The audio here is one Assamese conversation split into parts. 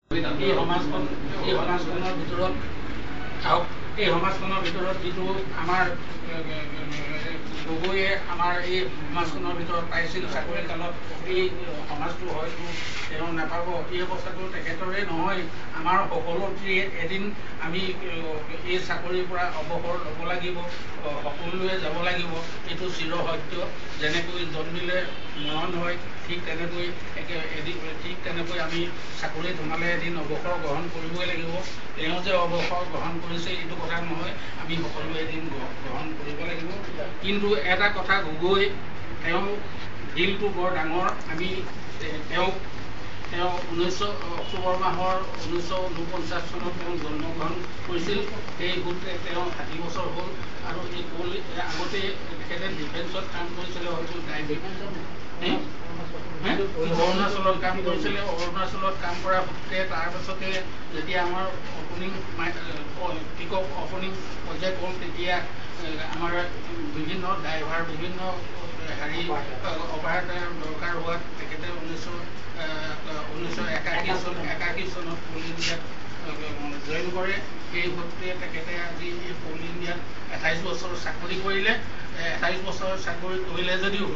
এই সমাজখনৰ ভিতৰত এই সমাজখনৰ ভিতৰত যিটো আমাৰ গগৈয়ে আমাৰ এই সমাজখনৰ ভিতৰত পাইছিল চাকৰি কালত এই সমাজটো হয়তো তেওঁ নাপাব। এই অৱস্থাটো তেখেতৰে নহয়, আমাৰ সকলোৰে এদিন আমি এই চাকৰিৰ পৰা অৱসৰ ল'ব লাগিব, সকলোৱে যাব লাগিব। এইটো চিৰ সত্য। যেনেকৈ জন্মিলে মৰণ হয়, ঠিক তেনেকৈ আমি চাকৰি সোমালে এদিন অৱসৰ গ্ৰহণ কৰিবই লাগিব। তেওঁ যে অৱসৰ গ্ৰহণ কৰিছে এইটো কথা নহয়, আমি সকলোৱে এদিন গ্ৰহণ কৰিব লাগিব। কিন্তু এটা কথা, গগৈ তেওঁ দিলটো বৰ ডাঙৰ। আমি তেওঁ 19 অক্টোবৰ মাহৰ 1949 চনত তেওঁ জন্মগ্ৰহণ কৰিছিল। সেই সূত্ৰে তেওঁ 60 বছৰ হ'ল। আৰু আগতে তেখেতে ডিফেন্সত কাম কৰিছিলে, হয়তো অৰুণাচলত কাম কৰিছিলে। অৰুণাচলত কাম কৰাৰ সূত্ৰে তাৰপাছতে যেতিয়া আমাৰ অপেনিং পৰ্যায় হ'ল, তেতিয়া আমাৰ বিভিন্ন ড্ৰাইভাৰ, বিভিন্ন অপাৰেটৰ দৰকাৰ হোৱাত তেখেতে 1981 চনত কোল ইণ্ডিয়াত জইন কৰে। সেই সূত্ৰে তেখেতে আজি এই কোল ইণ্ডিয়াত 28 বছৰ চাকৰি কৰিলে। 28 বছৰ চাকৰি কৰিলে যদিও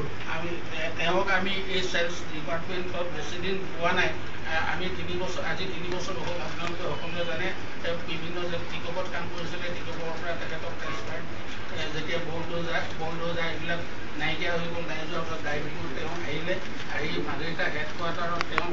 তেওঁক আমি এই চেলছ ডিপাৰ্টমেণ্টত বেছিদিন পোৱা নাই। আমি 3 বছৰ হ'ল। আপোনালোকে সকলোৱে জানে তেওঁ বিভিন্ন টিকটত কাম কৰিছিলে। টিকটৰ পৰা তেখেতক ট্ৰেন্সফাৰ যেতিয়া বলডোজাৰ এইবিলাক নাইকিয়া হৈ গ'ল, নাই যোৱাৰ পাছত ড্ৰাইভিঙত তেওঁ আহি মাৰ্ঘেৰিটা হেড কোৱাৰ্টাৰত তেওঁ